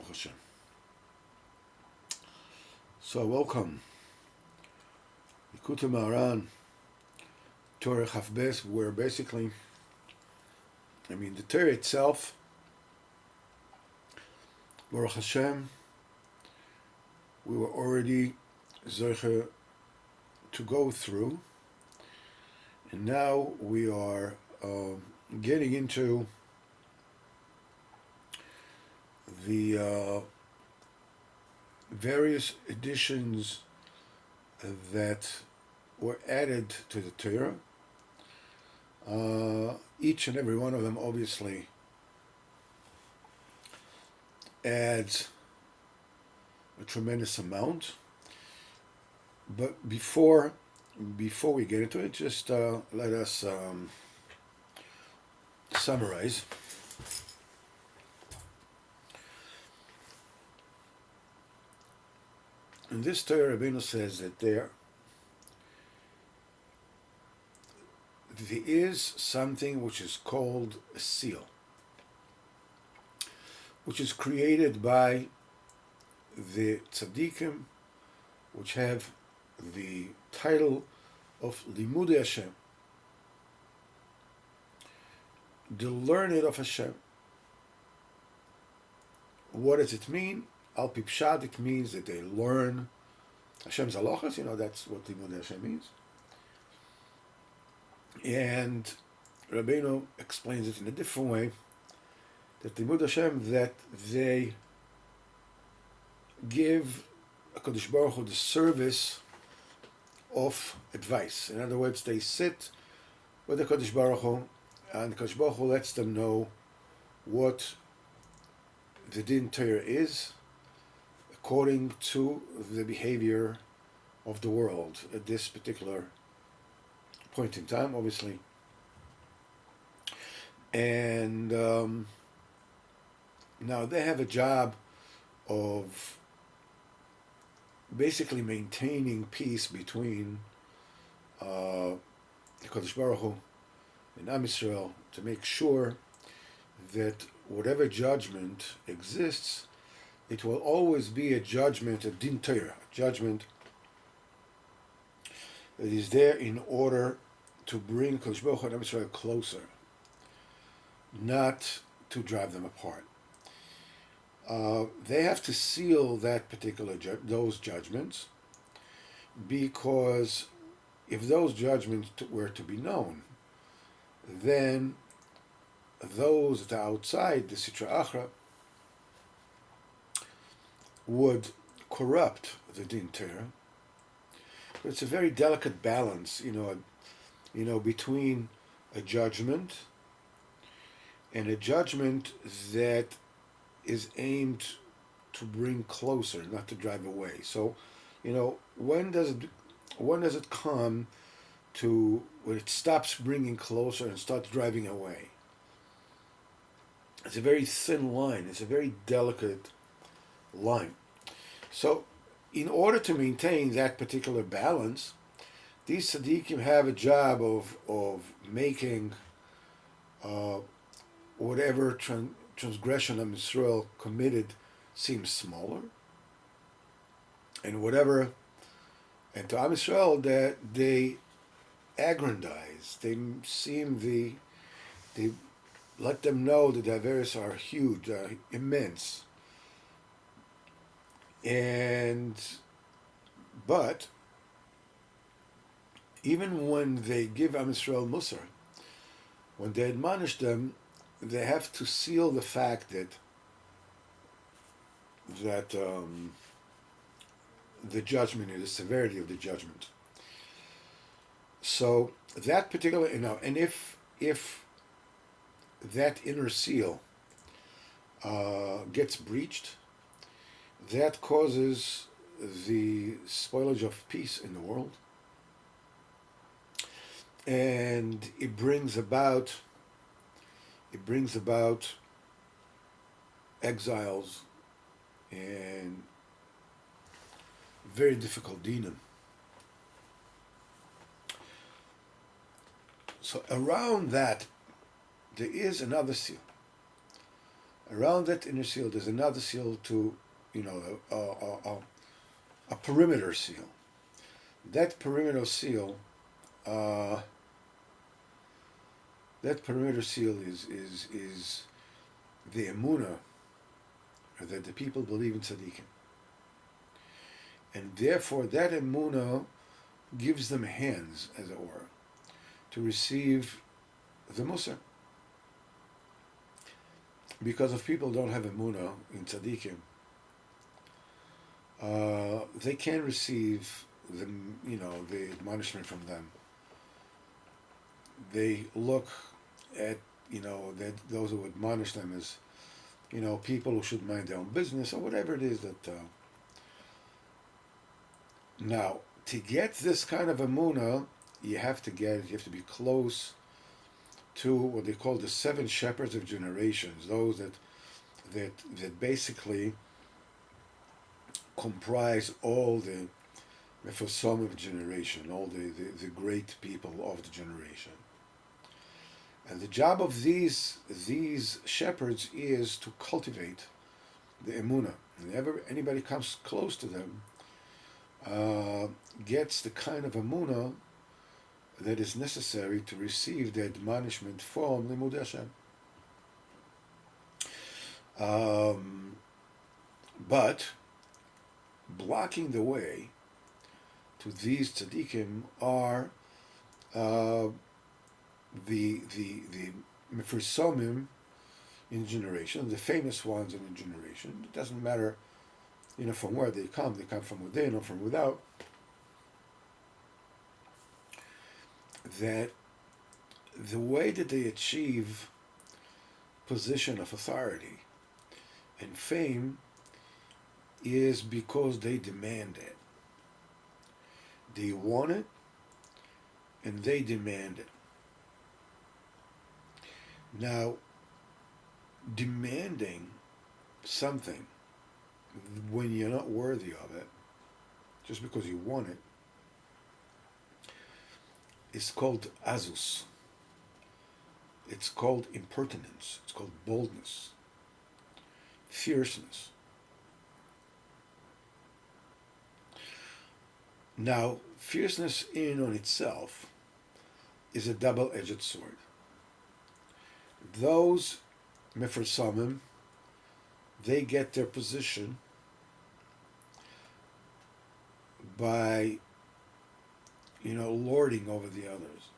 Baruch Hashem. So welcome, Likutey Moharan, Torah Chavbes, where basically, the Torah itself, Baruch Hashem, we were already Zoche to go through, and now we are getting into the various editions that were added to the Torah. Each and every one of them obviously adds a tremendous amount. But before we get into it, just let us summarize. In this Torah, Rabbeinu says that there is something which is called a seal, which is created by the tzaddikim, which have the title of Limudei Hashem, the learned of Hashem. What does it mean? Al pi pshat, it means that they learn Hashem's halachas. That's what Limudei Hashem means. And Rabbeinu explains it in a different way, that Limudei Hashem, that they give HaKadosh Baruch Hu the service of advice. In other words, they sit with the HaKadosh Baruch Hu, and the HaKadosh Baruch Hu lets them know what the Din Torah is, according to the behavior of the world at this particular point in time, obviously. And now they have a job of basically maintaining peace between the Kodesh Baruch Hu and Am Yisrael, to make sure that whatever judgment exists, it will always be a judgment, a din Torah, a judgment that is there in order to bring Kodesh Baruch Hu and Am Yisrael closer, not to drive them apart. They have to seal that particular those judgments, because if those judgments were to be known, then those that are outside the Sitra Achra would corrupt the Din Torah. But it's a very delicate balance, between a judgment and a judgment that is aimed to bring closer, not to drive away. So, when does it come to when it stops bringing closer and starts driving away? It's a very thin line. It's a very delicate line. So, in order to maintain that particular balance, these tzaddikim have a job of making whatever transgression of Israel committed seems smaller, and to Am Yisrael that they aggrandize, they let them know that the Averos are huge, immense, but even when they give Am Yisrael Musar, when they admonish them, they have to seal the fact that the judgment is the severity of the judgment. So that particular, and if that inner seal gets breached, that causes the spoilage of peace in the world, and it brings about exiles and very difficult dinim. So around that, there is another seal, Around that inner seal, there's another seal to, you know, a perimeter seal. That perimeter seal, uh, that perimeter seal is the emuna that the people believe in tzaddikim, and therefore that emuna gives them hands, as it were, to receive the Musar. Because if people don't have emuna in tzaddikim, they can't receive the, you know, the admonishment from them. They look at, you know, that those who admonish them as, you know, people who should mind their own business or whatever it is that. Now, to get this kind of emuna, you have to be close to what they call the seven shepherds of generations, those that basically comprise all the Mefosom of generation, all the great people of the generation. And the job of these shepherds is to cultivate the emuna. Whenever anybody comes close to them, gets the kind of emuna that is necessary to receive the admonishment from Limud Hashem. But blocking the way to these tzaddikim are the mefursomim in generation, the famous ones in a generation. It doesn't matter, you know, from where they come from within or from without. That the way that they achieve position of authority and fame is because they demand it. They want it and they demand it. Now, demanding something when you're not worthy of it, just because you want it, is called azus. It's called impertinence. It's called boldness, fierceness. Now, fierceness in and on itself is a double-edged sword. Those mefarsamim, they get their position by, you know, lording over the others,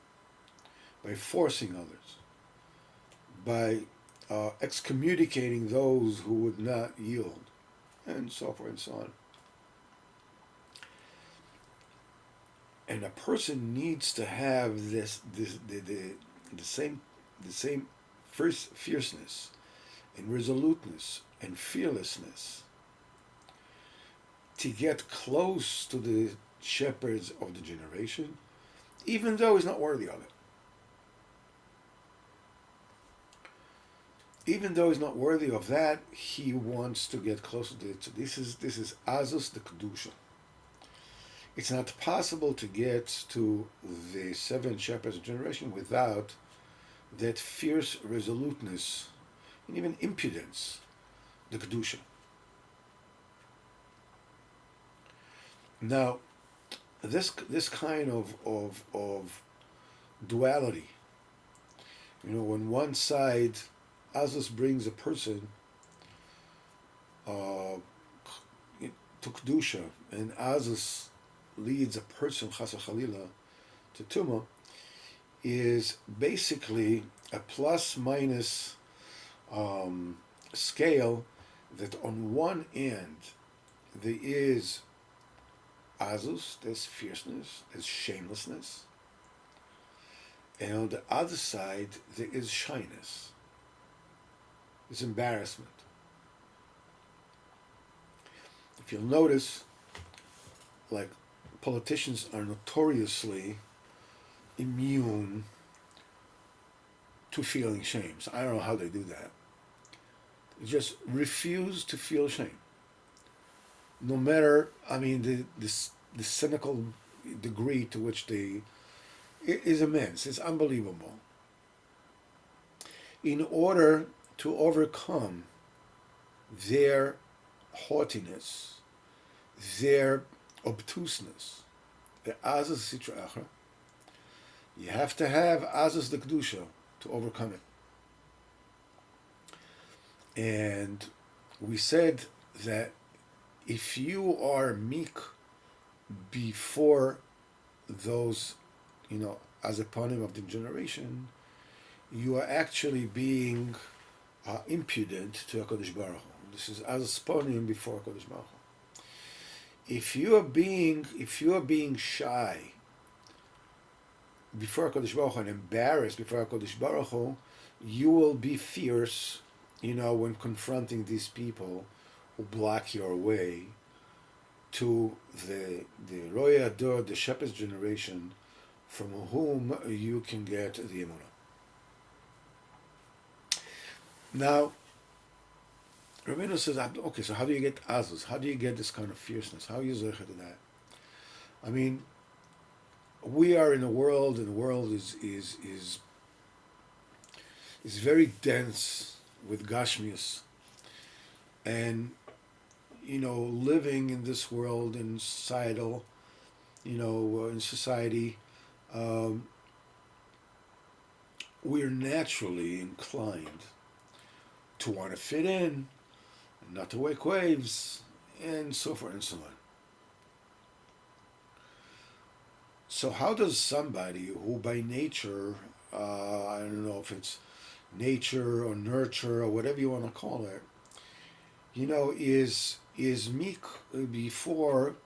by forcing others, by excommunicating those who would not yield, and so forth and so on. And a person needs to have the same first fierceness and resoluteness and fearlessness to get close to the shepherds of the generation, even though he's not worthy of it. Even though he's not worthy of that, he wants to get closer to it. So this is Azus the Kedusha. It's not possible to get to the seven shepherds of generation without that fierce resoluteness and even impudence, the Kedusha. Now, this kind of duality, you know, when one side, Azus brings a person to Kedusha, and Azus leads a person, Chas Chalila, to Tumah, is basically a plus-minus scale that on one end there is Azus, there's fierceness, there's shamelessness, and on the other side there is shyness, there's embarrassment. If you'll notice, like, politicians are notoriously immune to feeling shame. So I don't know how they do that. They just refuse to feel shame. No matter, I mean, the cynical degree to which it is immense. It's unbelievable. In order to overcome their haughtiness, their obtuseness, the Azaz Sitra Achra, you have to have Azaz the Kedusha to overcome it. And we said that if you are meek before those, as a panim of the generation, you are actually being impudent to HaKadosh Baruch Hu. This is as a panim before HaKadosh Baruch Hu. If you are being shy before HaKadosh Baruch Hu and embarrassed before HaKadosh Baruch Hu, you will be fierce, when confronting these people who block your way to the Roya Ador, the shepherd's generation, from whom you can get the emunah. Now, Rabbeinu says, okay, so how do you get azus? How do you get this kind of fierceness? How are you zeicher to that? I mean, we are in a world, and the world is very dense with gashmius, and living in this world, in societal, in society, we're naturally inclined to want to fit in, not to wake waves, and so forth and so on. So how does somebody who by nature, I don't know if it's nature or nurture or whatever you want to call it, is meek before,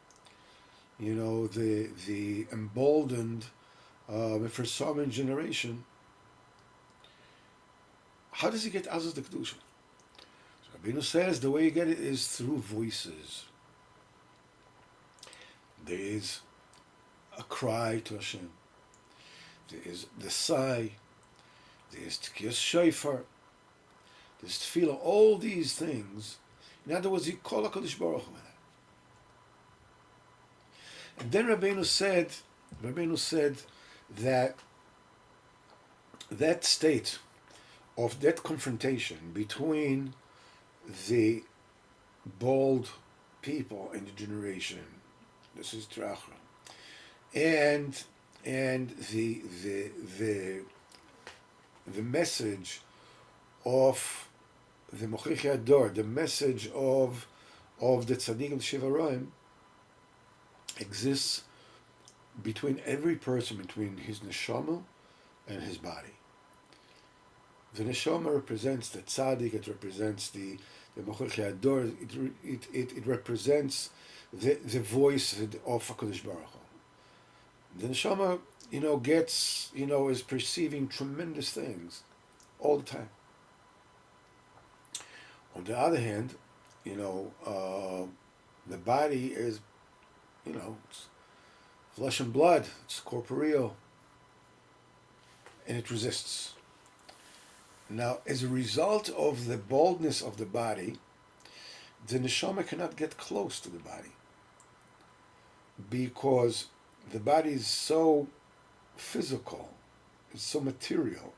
the emboldened Mefarsamim generation, how does he get Azaz the Kedusha? So Rabbeinu says the way you get it is through voices. There is a cry to Hashem. There is the sigh. There is Tkiyas Shofar. There's Tefillah. All these things. In other words, you call HaKadosh Baruch Hu. And then Rabbeinu said that state of that confrontation between the bold people in the generation, this is Trachra, and the message of the Mochichi Ador, the message of the Tzaddik of Shiva Roim, exists between every person, between his neshama and his body. The neshama represents the tzaddik, it represents the Mochichi Ador, it represents the voice of HaKadosh Baruch Hu. The neshama, gets, is perceiving tremendous things all the time. On the other hand, the body is, it's flesh and blood, it's corporeal, and it resists. Now, as a result of the boldness of the body, the neshama cannot get close to the body, because the body is so physical, it's so material,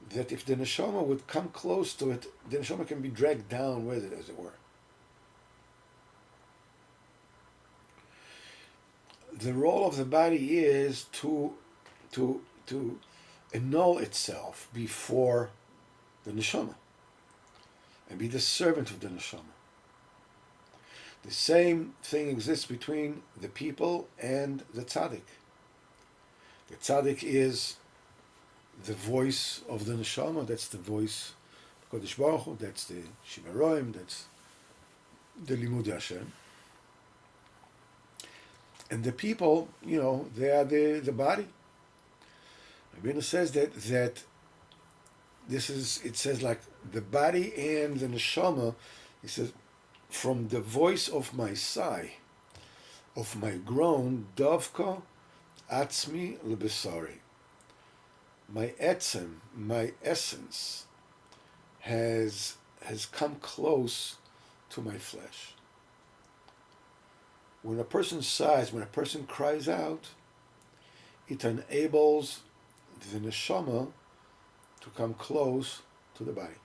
that if the neshama would come close to it, the neshama can be dragged down with it, as it were. The role of the body is to annul itself before the neshama and be the servant of the neshama. The same thing exists between the people and the tzaddik. The tzaddik is the voice of the neshama, that's the voice of Kodesh Baruch Hu, that's the Shiva Roim, that's the Limud Hashem. And the people, they are the body. Rabbeinu says that this is, it says like the body and the neshama, he says, from the voice of my sigh, of my groan, davka atzmi lebesari. My etzem, my essence, has come close to my flesh. When a person sighs, when a person cries out, it enables the neshama to come close to the body.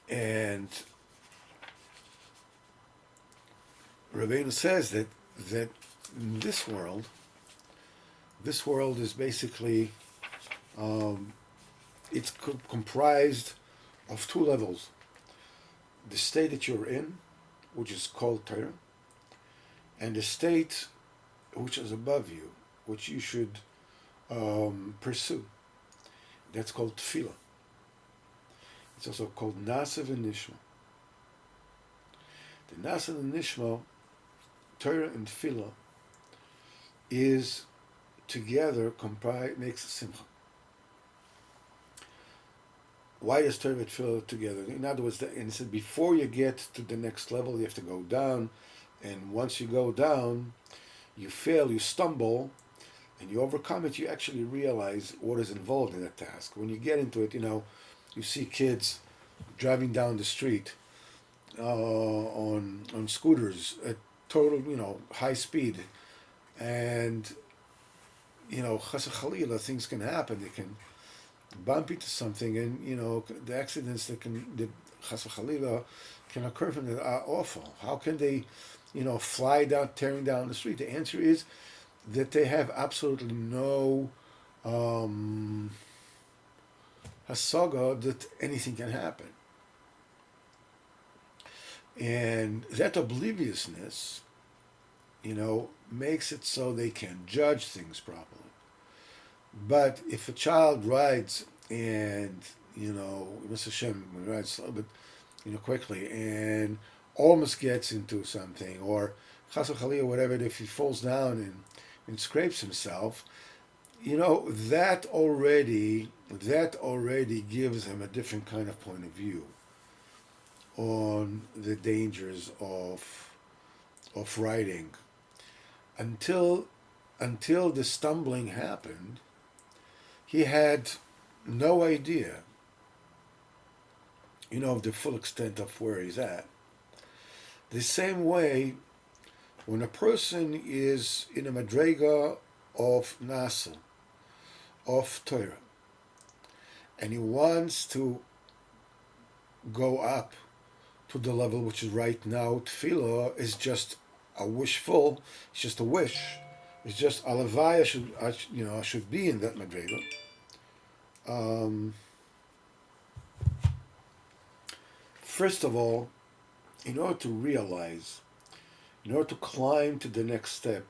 And Rabbeinu says that in this world is basically it's comprised of two levels: the state that you're in, which is called Torah, and the state which is above you, which you should pursue. That's called Tefillah. It's also called Nasav and Nishma. The Nasav and Nishma, Torah and Tefillah, is together makes Simcha. Why is Torah and Tefillah together? In other words, and it said before you get to the next level, you have to go down, and once you go down, you fail, you stumble, and you overcome it. You actually realize what is involved in that task. When you get into it, you see kids driving down the street on scooters at total, high speed, and chas v'chalila, things can happen. They can bump into something, and the accidents that chas v'chalila can occur from that are awful. How can they, fly down, tearing down the street? The answer is that they have absolutely no hasaga that anything can happen. And that obliviousness, makes it so they can judge things properly. But if a child rides and, Mr. Hashem rides slow, but, quickly, and almost gets into something, or chas v'chalila, whatever, if he falls down and scrapes himself, that already gives him a different kind of point of view on the dangers of riding. Until the stumbling happened, he had no idea, of the full extent of where he's at. The same way, when a person is in a madrega of Nasa, of Torah, and he wants to go up to the level which is right now, Tefillah is just a wishful, it's just a wish. It's just alavai, I should be in that madrega. First of all, in order to climb to the next step,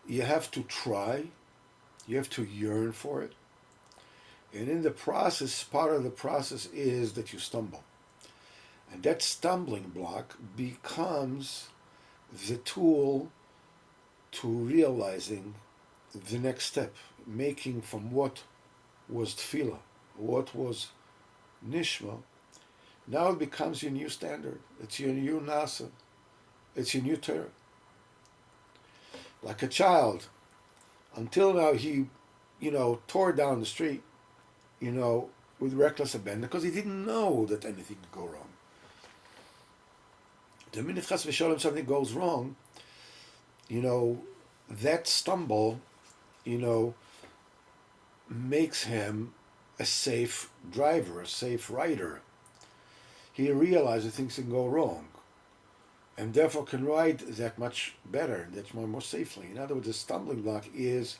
you have to try, you have to yearn for it. And in the process, part of the process is that you stumble. And that stumbling block becomes the tool to realizing the next step, making from what was tefillah, what was nishma, now it becomes your new standard. It's your new nasa. It's your new Torah. Like a child, until now he, tore down the street, with reckless abandon, because he didn't know that anything could go wrong. The minute chas v'sholem something goes wrong, that stumble, makes him a safe driver, a safe rider. He realizes things can go wrong, and therefore can ride that much better, that more safely. In other words, the stumbling block is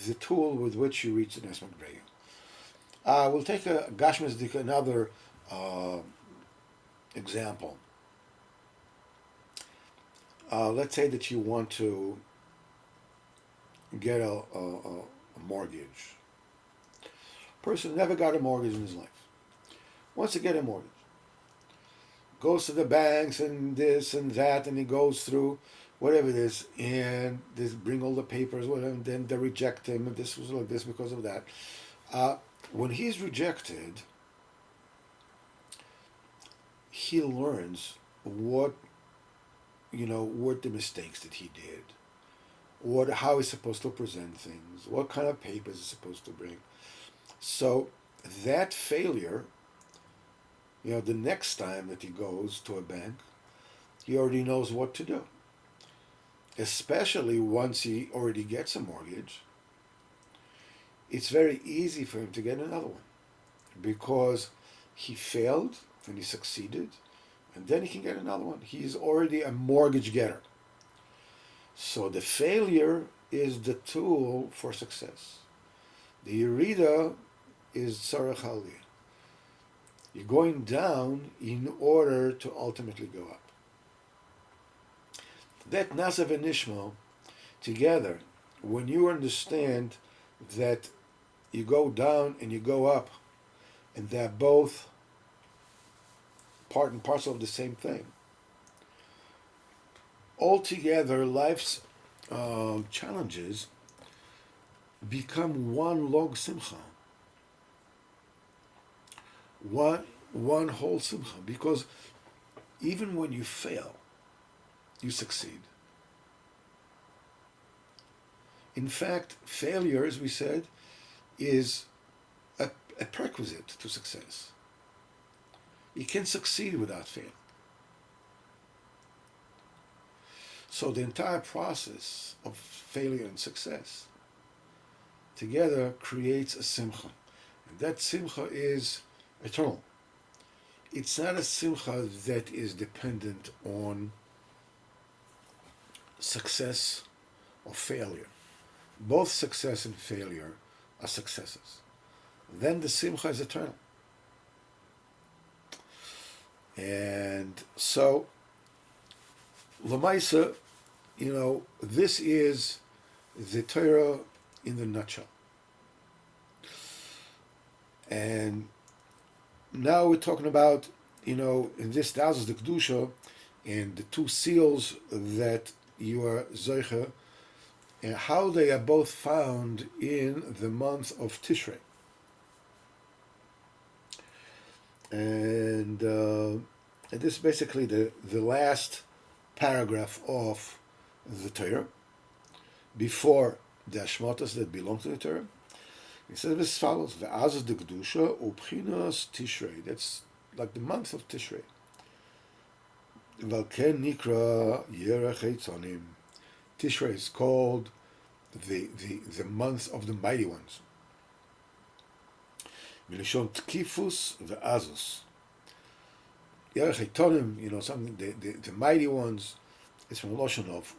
the tool with which you reach the next madrega. We'll take another example. Let's say that you want to get a mortgage. Person never got a mortgage in his life. Wants to get a mortgage. Goes to the banks and this and that, and he goes through whatever it is, and they bring all the papers, whatever, and then they reject him, and this was like this because of that. When he's rejected, he learns what the mistakes that he did, how he's supposed to present things, what kind of papers he's supposed to bring. So that failure, the next time that he goes to a bank, he already knows what to do. Especially once he already gets a mortgage, it's very easy for him to get another one, because he failed and he succeeded, and then he can get another one. He is already a mortgage getter. So the failure is the tool for success. The Yerida is Tzarech Aliyah. You're going down in order to ultimately go up. That Nasav and Nishma together, when you understand that you go down and you go up, and they're both part and parcel of the same thing. Altogether, life's challenges become one log simcha, one whole simcha, because even when you fail, you succeed. In fact, failure, as we said, is a prerequisite to success. You can succeed without failing. So the entire process of failure and success together creates a simcha. And that simcha is eternal. It's not a simcha that is dependent on success or failure. Both success and failure are successes. Then the simcha is eternal. And so, Lamaisa, this is the Torah in the nutshell. And now we're talking about, in this thousands the Kedusha and the two seals that you are Zoicha, and how they are both found in the month of Tishrei. And this is basically the last paragraph of the Torah, before the Ashmatas that belong to the Torah. It says as follows: Ve'azas de Kedusha u'pchinas Tishrei. That's like the month of Tishrei. Valken nikra Yerech Eitzonim. Tishrei is called the month of the mighty ones. Milishon Tkifus ve'azus. Yerech Eitzonim, something the mighty ones, is from the notion of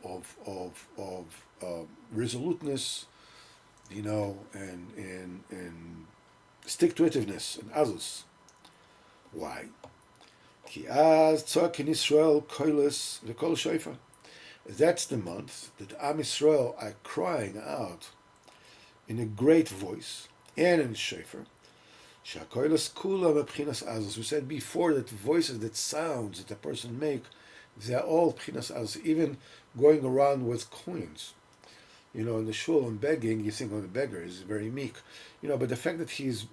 resoluteness, and stick-to-itiveness, and azus. Why? Ki az tzak in Israel koiles v'kol shofar. That's the month that Am Yisrael are crying out in a great voice and in shofar. Shakoiles kula b'pchinas azus. We said before that voices, that sounds that a person make, they're all pchinas azus. Even going around with coins. In the shul and begging, you think, the beggar is very meek. But the fact that he's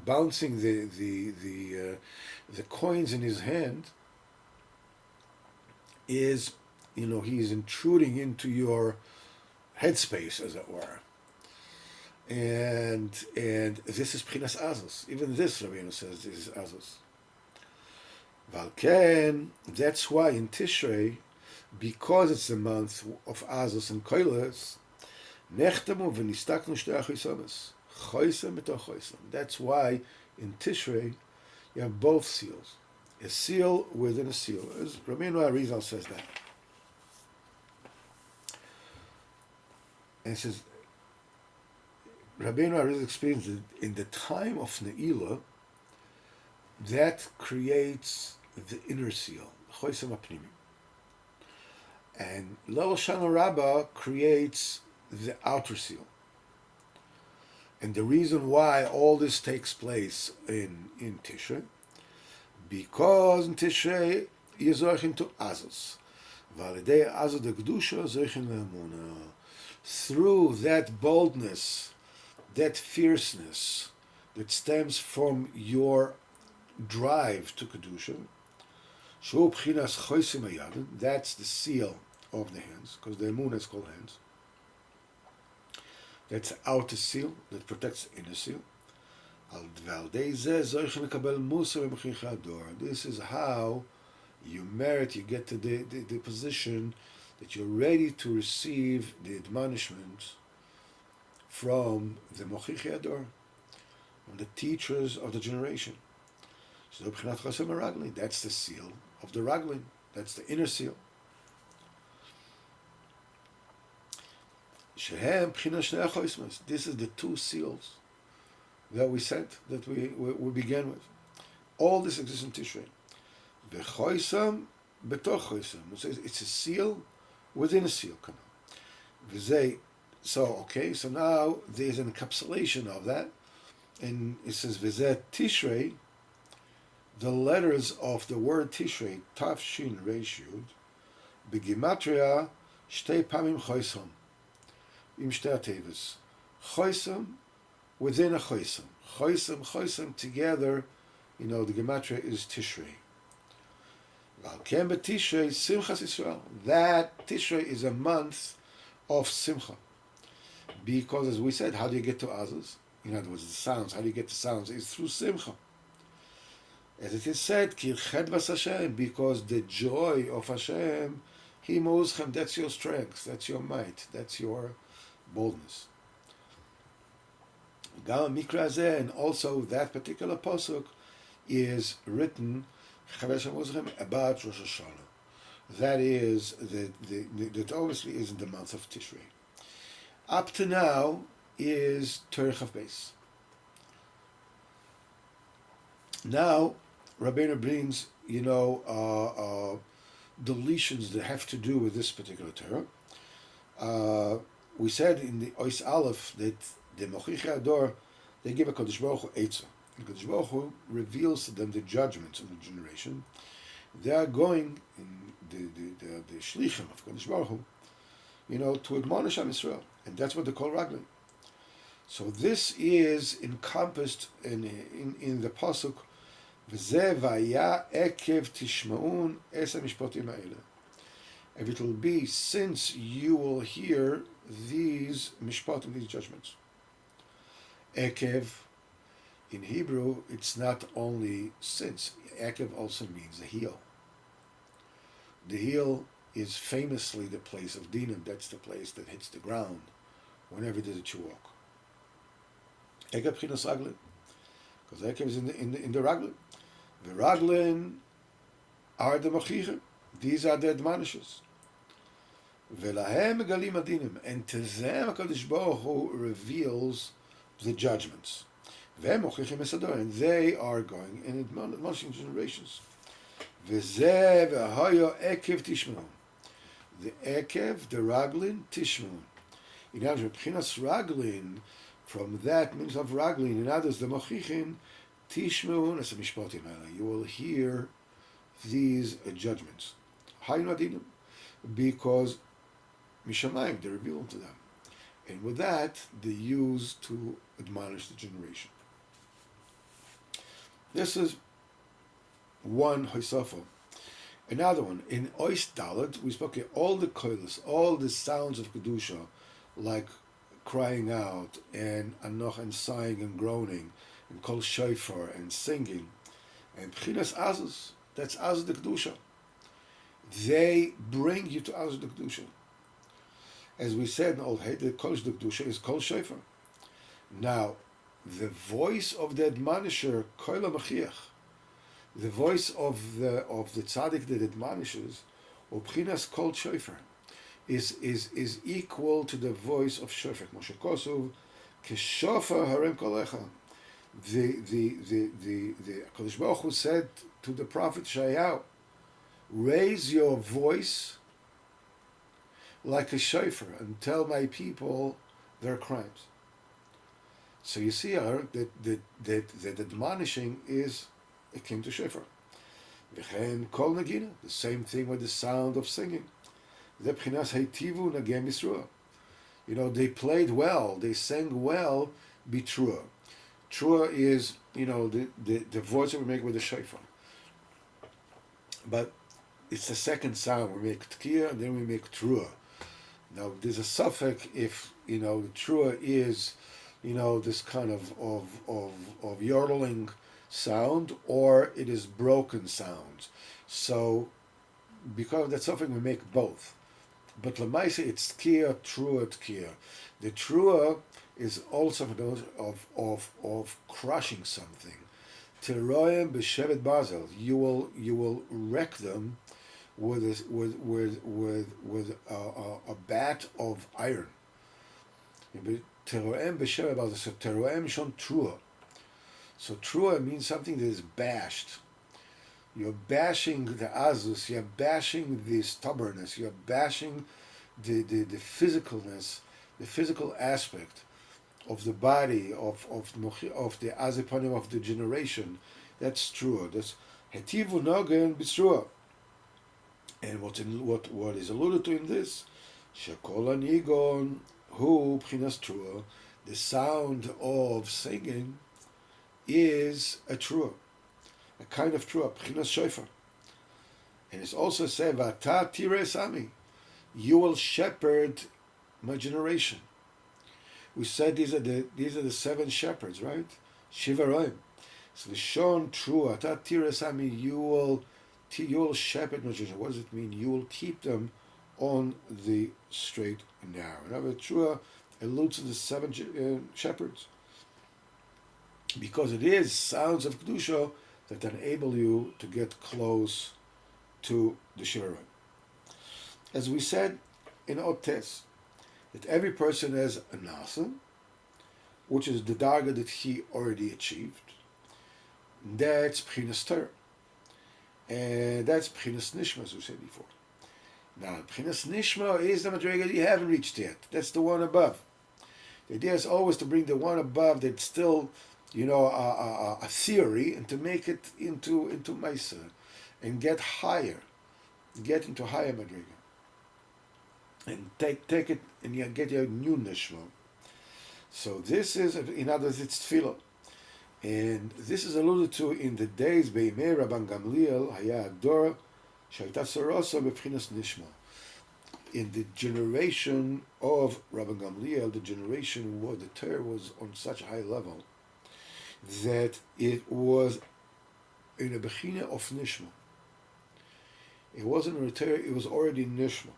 bouncing the coins in his hand is, he's intruding into your headspace, as it were. And this is Pchinas Azus. Even this, Rabbeinu says, this is Azus. Valken, that's why in Tishrei, because it's the month of Azus and Koiles, Nechtamu v'nistaknu shtei achisonos, choisem b'toch choisem. That's why in Tishrei you have both seals, a seal within a seal. As Rabbeinu Arizal says that, and it says Rabbeinu Arizal explains that in the time of Ne'ilah, that creates the inner seal, choisem apnimi. And Lel Shana Rabbah creates the outer seal. And the reason why all this takes place in Tishrei, because in Tishrei you zoichin to Azus. Validei Azus de Kedusha zoichin le'emunah. Through that boldness, that fierceness that stems from your drive to Kedusha, Shu B'chinas Chosim Hayadin, that's the seal of the hands, because the emunah is called hands. That's the outer seal that protects the inner seal. This is how you merit, you get to the position that you're ready to receive the admonishment from the Mochichi Ador. from the teachers of the generation. So that's the seal of the Raglin. That's the inner seal. This is the two seals that we said, that we began with. All this exists in Tishrei. It's a seal within a seal. So now there's an encapsulation of that, and it says V'zeh Tishrei. The letters of the word Tishrei, Tav Shin Reish Yud, begimatria shtei pamim choisam, im shtei tevis. Choisam within a choisam. Choisam together, the gematria is Tishrei. V'alkem b'Tishrei Simchas Yisrael. That Tishrei is a month of Simcha. Because, as we said, how do you get to Azaz? In other words, the sounds. How do you get to sounds? It's through Simcha. As it is said, because the joy of Hashem, He mozchem, that's your strength, that's your might, that's your boldness. And also that particular pasuk is written about Rosh Hashanah. That is, that obviously is in the month of Tishrei. Up to now is Torah Chav Beis. Now, Rabbeinu brings, deletions that have to do with this particular Torah. We said in the Ois Aleph that the Mochichei Ador, they give a Kodesh Baruch Hu Eitzah. The Kodesh Baruch Hu reveals to them the judgments of the generation. They are going, in the Shlichim of Kodesh Baruch Hu, to admonish Am Yisrael. And that's what they call Raglim. So this is encompassed in the Pasuk, V'zeh vaya ekev tishma'un es hamishpatim ha'ele. And it will be since you will hear these mishpatim, these judgments. Ekev, in Hebrew, it's not only since. Ekev also means the heel. The heel is famously the place of dinam. That's the place that hits the ground whenever it is that you walk. Ekev chinas raglin, because Ekev is in the raglin. The raglin are the machichim. These are the admonishers. Velahem megalim adinim, and to them HaKadosh Baruch Hu reveals the judgments. V'hem mochichim esador, and they are going and admonishing generations. V'zeh v'hayo ekev tishmon. The ekev, the raglin, tishmon. In other words, Pchinas Raglin, from that means of Raglin, in others, the Mochichin, Tishmeun as a Mishpatim Ha'ela. You will hear these judgments. Hayim Adinim, because Mishamayim, they reveal them to them. And with that, they use to admonish the generation. This is one Hoysafah. Another one, in Ois Dalet, we spoke of all the koilos, all the sounds of Kedusha, like crying out and anoch and sighing and groaning and kol shofar and singing and pchinas azus, that's azus the kedusha. They bring you to azus the kedusha. As we said in Old Hay, the kol the kedusha is kol shofar. Now, the voice of the admonisher, kol machiach, the voice of the tzaddik that admonishes, or pchinas kol shofar, is equal to the voice of shofar. Moshe Kosuv, keshofar harem kolecha. The Kodesh Baruch Hu said to the prophet Shayahu, raise your voice like a shofar and tell my people their crimes. So you see that admonishing is akin to shofar. V'chen kol nagina, the same thing with the sound of singing. They played well, they sang well, be trua. Trua is, the voice that we make with the shofar. But it's the second sound. We make tkiya and then we make trua. Now, there's a suffix if, the trua is, this kind of yodeling sound, or it is broken sounds. So, because of that suffix, we make both. But Lamaisa, it's tkiya, trua tkiya. The trua is also for those of crushing something. Teroyim b'shevet bazel. You will wreck them with a bat of iron. Teroyim b'shevet bazel. So teroyim shon trua. So trua means something that is bashed. You're bashing the azus, you're bashing the stubbornness, you're bashing the physicalness, the physical aspect of the body, of the azipanim of the generation. That's true. That's hetivu nogen b'trua. And what is alluded to in this, shekol anigon hu b'chinas trua, the sound of singing is a trua, a kind of trua, b'chinas shofar. And it's also said, "Vata tires ami," you will shepherd my generation. We said these are the 7 shepherds, right? Shiva roim. So the shon trua, vata tires ami, you will shepherd my generation. What does it mean? You will keep them on the straight and narrow. In other words, trua alludes to the 7 shepherds, because it is sounds of kedusha that enable you to get close to the Shivarim. As we said in Otes, that every person has a nasa, which is the darga that he already achieved. That's Pchinas Torah. And that's Pchinas Nishma, as we said before. Now, Pchinas Nishma is the madrega you haven't reached yet. That's the one above. The idea is always to bring the one above that's still, a theory, and to make it into Maisa, and get higher, get into higher madriga, and take it, and you get your new nishma. So this is, in other words, it's tefillah, and this is alluded to in the days beimei Rabban Gamliel haya ador shayta sorosa b'pchinas nishma. In the generation of Rabban Gamliel, the generation where the Torah was on such a high level that it was in a bechina of nishma. It wasn't a Torah; it was already nishma,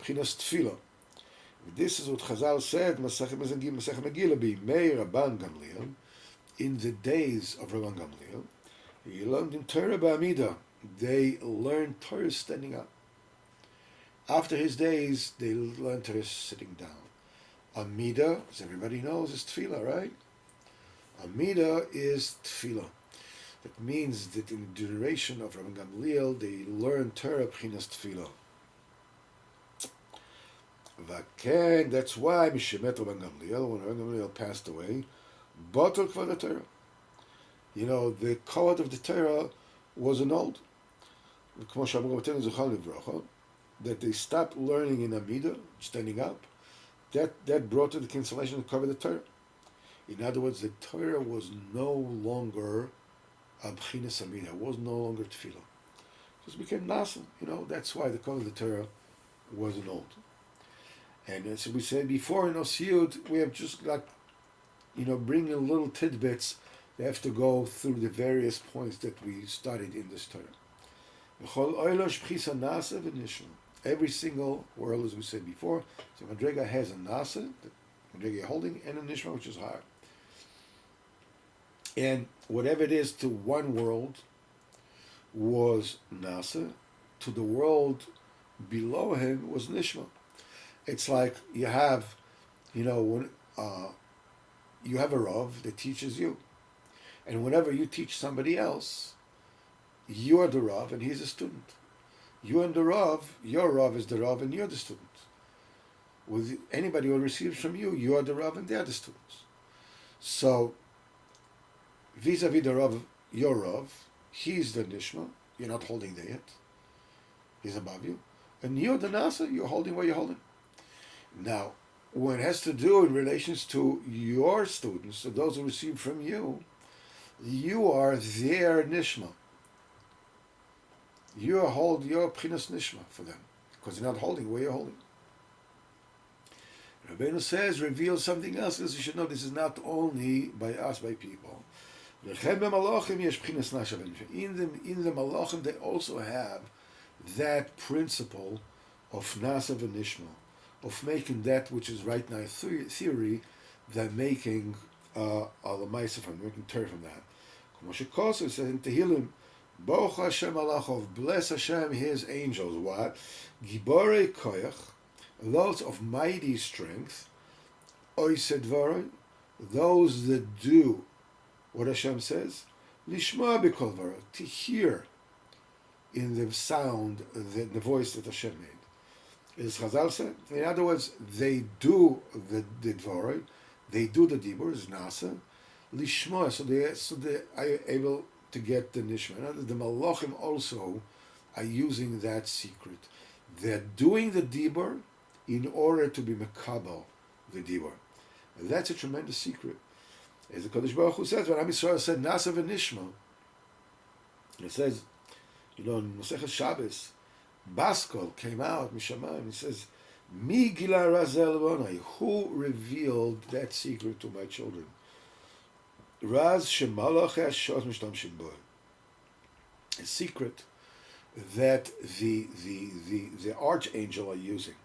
b'chinas tefillah. This is what Chazal said, Masechet Megillah, B'mei Rabban Gamliel, in the days of Rabban Gamliel, he learned in Torah ba'amida. They learned Torah standing up. After his days, they learned Torah sitting down. Amida, as everybody knows, is tefillah, right? Amida is tefillah. That means that in the generation of Rabban Gamliel, they learned Torah b'chinas tefillah. Vaken, that's why Mishemet Rabban Gamliel, when Rabban Gamliel passed away, Batal Kvad the Torah. The code of the Torah was annulled. That they stopped learning in Amida, standing up. That brought to the cancellation of cover the Torah. In other words, the Torah was no longer a b'chinas Amida, was no longer tefillah. It just became nasa. That's why the code of the Torah was annulled. And as we said before in Osiyud, we have just bringing little tidbits. They have to go through the various points that we studied in this Torah. Every single world, as we said before, so Madrega has a nasa, the Madrega holding, and a nishma, which is higher. And whatever it is to one world was nasa, to the world below him was nishma. It's like you have, when you have a Rav that teaches you. And whenever you teach somebody else, you are the Rav and he's a student. You and the Rav, your Rav is the Rav and you're the student. With anybody who receives from you, you are the Rav and they are the students. So, vis-a-vis the Rav, your Rav, he's the Nishma, you're not holding there yet. He's above you. And you're the Nasa, you're holding where you're holding. Now, when it has to do in relations to your students, so those who receive from you, you are their nishma. You hold your b'chinas nishma for them, because you're not holding where you're holding. Rabbeinu says, reveal something else, because you should know this is not only by us, by people. In the malachim, they also have that principle of Nasav and Ishmael, of making that which is right now theory, they're making Alamaisa from, making Torah from that. Moshe says in Tehillim, Baruch Hashem Alachov, bless Hashem His angels. What? Giborei Koyach, those of mighty strength, Oisedvaroi, those that do what Hashem says, Lishma B'kol Vara, to hear in the sound, the voice that Hashem made. As Chazal said, in other words, they do the Dvoroi, they do the Dibur, is Nasa, Lishma, so they are able to get the Nishma. In other words, the Malachim also are using that secret. They're doing the Dibur in order to be Mekabel, the Dibur. And that's a tremendous secret. As the Kodesh Baruch Hu says, when Am Yisrael said Nasa v'Nishma, it says, in Masechet Shabbos, Baskol came out, Mishamayim, he says, Mi Gila Razel Bonai, who revealed that secret to my children? Raz Shemalach Hashos Mishtamshim Bo. A secret that the archangel are using.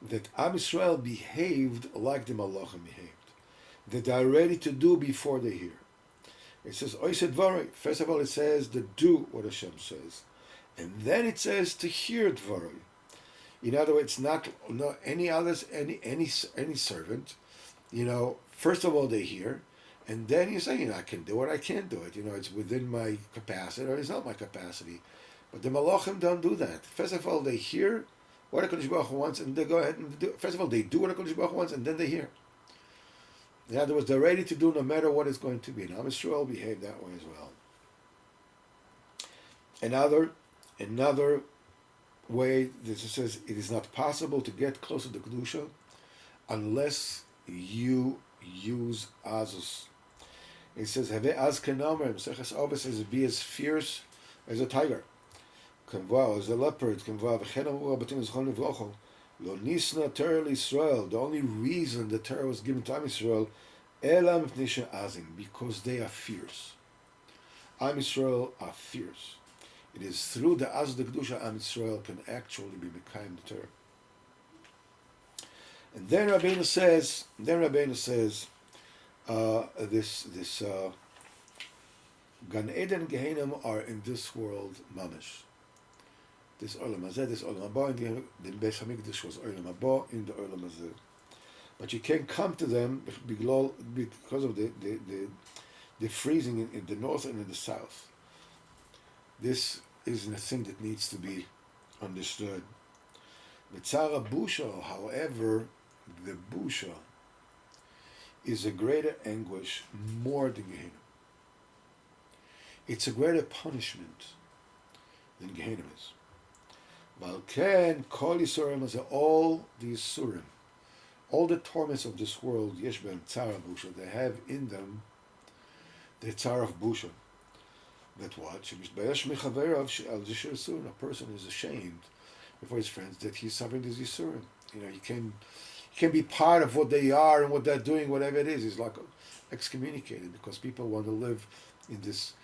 That Am Yisrael behaved like the Malachim behaved. That they are ready to do before they hear. It says, Oised first of all it says to do what Hashem says. And then it says to hear Dvaroi. In other words, not any others, any servant, first of all they hear, and then you say, I can do it, I can't do it. It's within my capacity, or it's not my capacity. But the Malachim don't do that. First of all, they hear what HaKadosh Baruch Hu wants, and they go ahead and do. First of all, they do what HaKadosh Baruch Hu wants, and then they hear. In other words, they're ready to do no matter what it's going to be. And Am Yisrael behave that way as well. Another way, this says, it is not possible to get closer to Kedusha unless you use Azus. It says, Have Az Kenamer, Meseches Avos says, be as fierce as a tiger. As a leopard, Lo Nisna Torah Israel. The only reason the Torah was given to Am Yisrael, Elam Pnisha Azim, because they are fierce. Am Yisrael are fierce. It is through the Az the Kedusha Am Yisrael can actually be Mekayim the Torah. And then Rabbeinu says, this Gan Eden and Gehenim are in this world mamish. This Olam Hazeh, this Olam Haba, the Beis Hamikdash was Olam Haba in the Olam Hazeh. But you can't come to them because of the freezing in the north and in the south. This is a thing that needs to be understood. Mitzara Busha, however, the Busha is a greater anguish more than Gehenna. It's a greater punishment than Gehenna is. Valken, Kol Yisurim, as all the Yisurim, all the torments of this world, Yeshben, Tzara Busha, they have in them the Tzara of Busha. That what? A person is ashamed before his friends that he's suffering these Yisurim. He can be part of what they are and what they're doing, whatever it is. He's like excommunicated because people want to live in this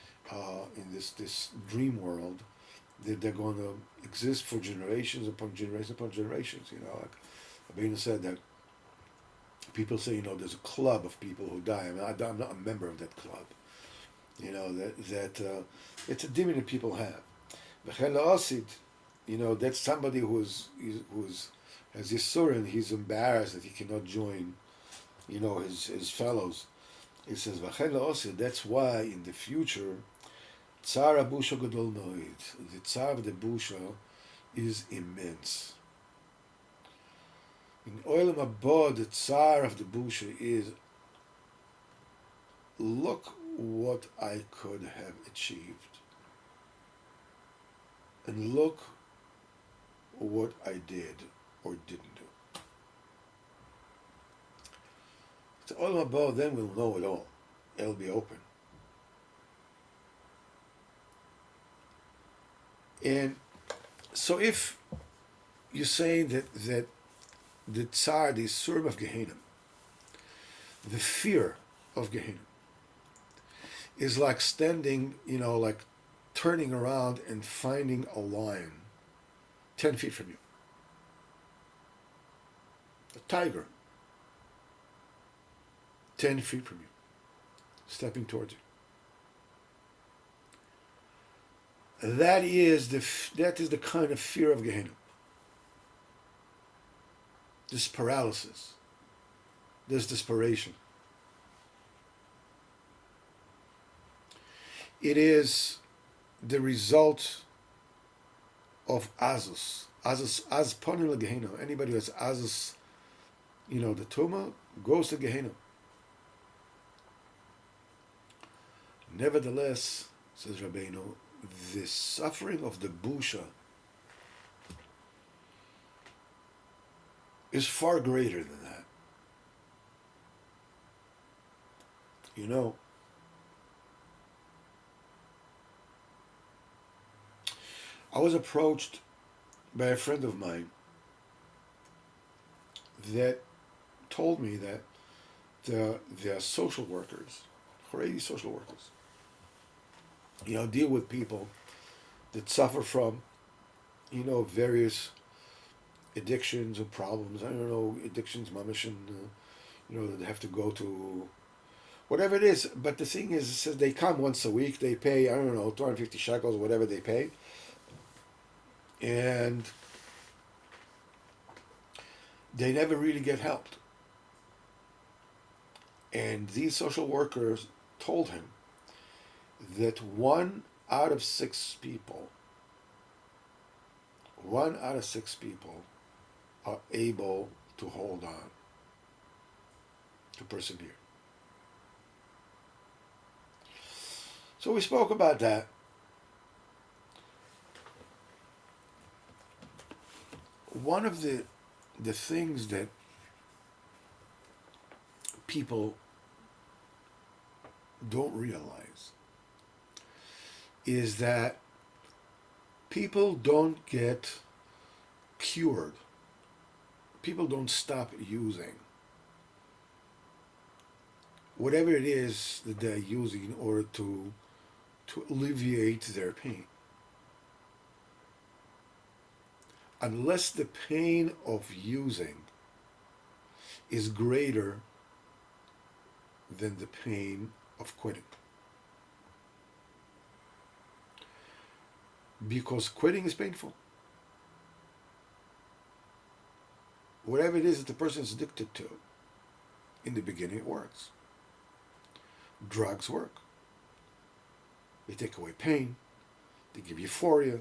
dream world that they're going to exist for generations upon generations upon generations. Like Rabbeinu said that people say, there's a club of people who die. I'm not a member of that club. That it's a demon that people have. That's somebody who's has Yisurin, he's embarrassed that he cannot join, his fellows. It says, that's why in the future, Tzara Busha Gadol Noid, the Tzar of the Busha is immense. In Olam Haba, the Tzar of the Busha is, look what I could have achieved, and look what I did or didn't do. So Olam Haba, then we'll know it all. It'll be open. And so if you're saying that the Tsar, the Yisurim of Gehenna, the fear of Gehenna, is like standing, like turning around and finding a lion 10 feet from you. A tiger 10 feet from you, stepping towards you. That is the kind of fear of Gehenna. This paralysis, this desperation. It is the result of Azus. Az ponim le Gehenna. Anybody who has Azus, the Tuma, goes to Gehenna. Nevertheless, says Rabbeinu, the suffering of the Busha is far greater than that. I was approached by a friend of mine that told me that the social workers, crazy social workers, deal with people that suffer from, various addictions or problems. I don't know, addictions, mamish, and, they have to go to whatever it is. But the thing is, it says they come once a week, they pay, 250 shekels, whatever they pay. And they never really get helped. And these social workers told him that 1 out of 6 people are able to hold on, to persevere. So we spoke about that. One of the things that people don't realize is that people don't get cured. People don't stop using whatever it is that they're using in order to alleviate their pain. Unless the pain of using is greater than the pain of quitting. Because quitting is painful. Whatever it is that the person is addicted to, in the beginning it works. Drugs work. They take away pain, they give euphoria,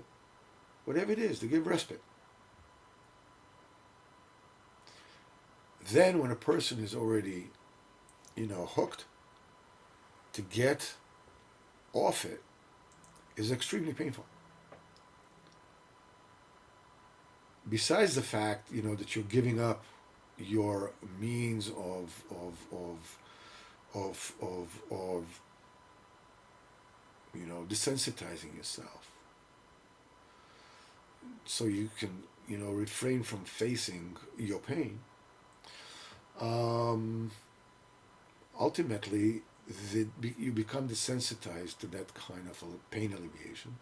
whatever it is, they give respite. Then when a person is already, hooked, to get off it is extremely painful. Besides the fact, that you're giving up your means of desensitizing yourself, so you can, refrain from facing your pain. Ultimately, you become desensitized to that kind of pain alleviation,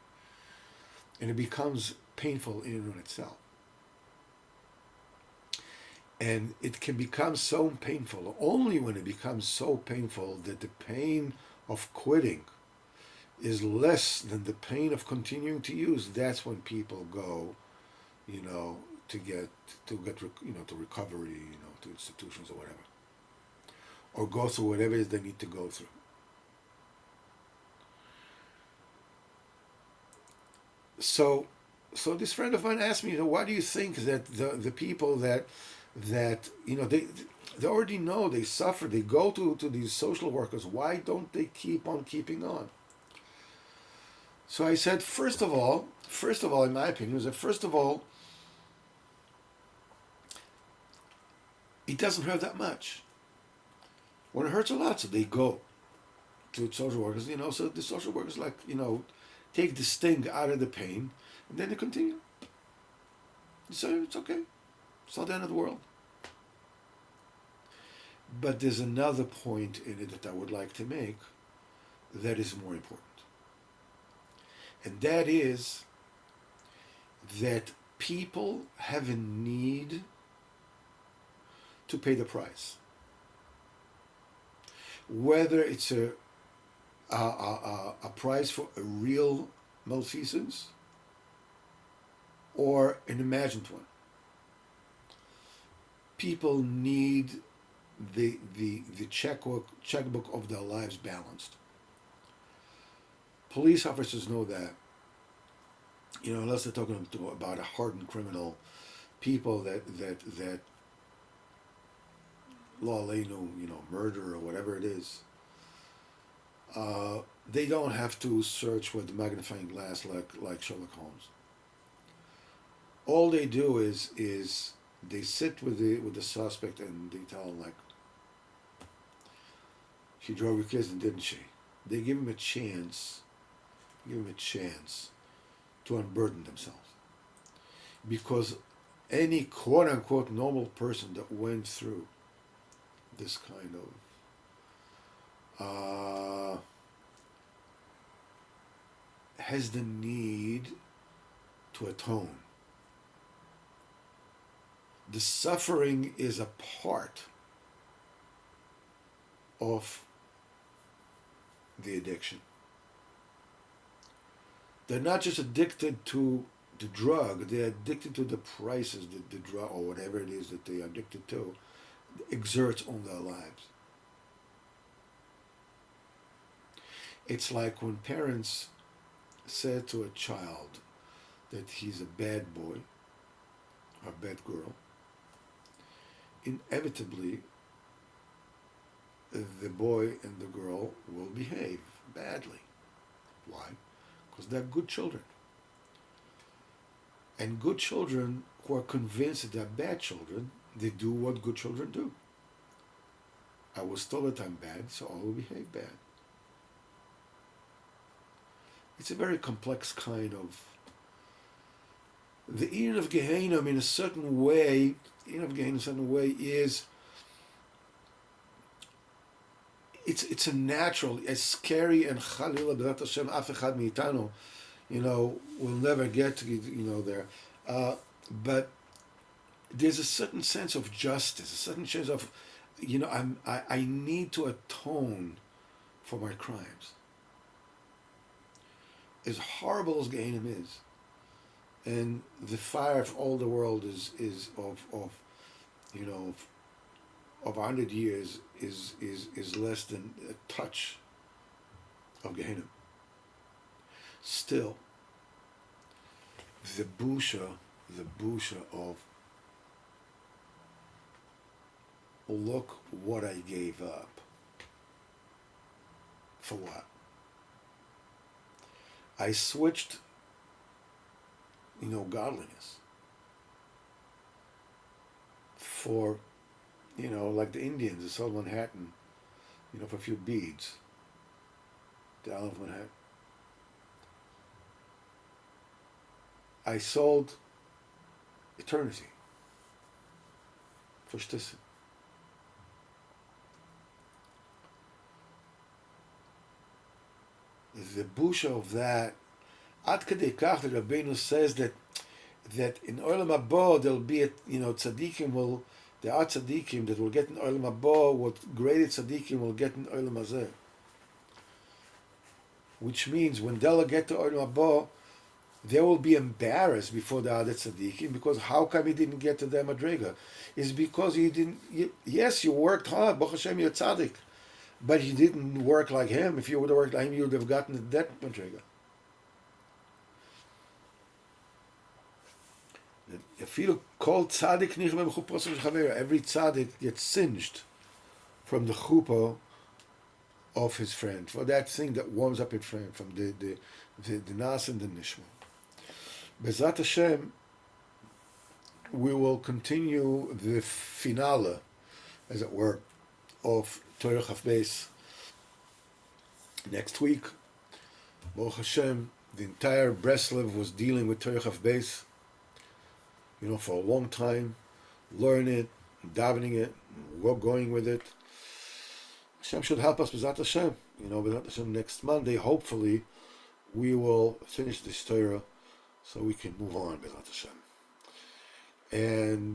and it becomes painful in and of itself. And it can become so painful only when it becomes so painful that the pain of quitting is less than the pain of continuing to use. That's when people go, to get to recovery, to institutions or whatever, or go through whatever it is they need to go through. So this friend of mine asked me, why do you think that the people that they already know, they suffer, they go to these social workers, why don't they keep on keeping on? So I said, first of all, in my opinion, first of all, it doesn't hurt that much. When it hurts a lot, so they go to social workers, so the social workers take the sting out of the pain, and then they continue. So it's okay. It's not the end of the world. But there's another point in it that I would like to make that is more important. And that is that people have a need to pay the price. Whether it's a price for a real malfeasance or an imagined one. People need the checkbook of their lives balanced. Police officers know that. Unless they're talking about a hardened criminal, people that law leinu, murder or whatever it is. They don't have to search with the magnifying glass like Sherlock Holmes. All they do is they sit with the suspect and they tell him, like, she drove your kids, and didn't she? They give him a chance. To unburden themselves, because any quote unquote normal person that went through this kind of has the need to atone. The suffering is a part of the addiction. They're not just addicted to the drug, they're addicted to the prices that the drug, or whatever it is that they are addicted to, exerts on their lives. It's like when parents said to a child that he's a bad boy or a bad girl, inevitably the boy and the girl will behave badly. Why? Because they're good children. And good children who are convinced that they're bad children, they do what good children do. I was told that I'm bad, so I will behave bad. It's a very complex kind of... The Eden of Gehenna in a certain way, is... It's a natural, as scary and Chalila B'dat Hashem Af Echad Meitanu, we'll never get to, there. But there's a certain sense of justice, a certain sense of, I need to atone for my crimes. As horrible as Gehenna is, and the fire of all the world is of 100 years is less than a touch of Gehenna. Still, the busha of, look what I gave up. For what? I switched, godliness for, like the Indians, they sold Manhattan, for a few beads. The Isle of Manhattan. I sold eternity for shtissim. The busha of that, Ad Kedei Kach, the Rabbeinu says that in Olam Haba there'll be tzaddikim there are tzaddikim that will get in Olam Haba what greater tzaddikim will get in Olam Hazeh. Which means when they'll get to Olam Haba, they will be embarrassed before the other tzaddikim, because how come he didn't get to their madrega? It's because yes, you worked hard, Baruch Hashem, you're tzaddik, but you didn't work like him. If you would have worked like him, you would have gotten that madrega. Every tzaddik gets singed from the chuppah of his friend, for that thing that warms up his friend, from the nas and the nishma. Bezrat Hashem, we will continue the finale, as it were, of Torah Chaf Beis next week. Baruch Hashem, the entire Breslev was dealing with Torah Chaf Beis, for a long time, learn it, davening it, we're going with it. Hashem should help us, Bezrat Hashem. Bezrat Hashem, next Monday, hopefully, we will finish this Torah so we can move on, B'ezrat Hashem. And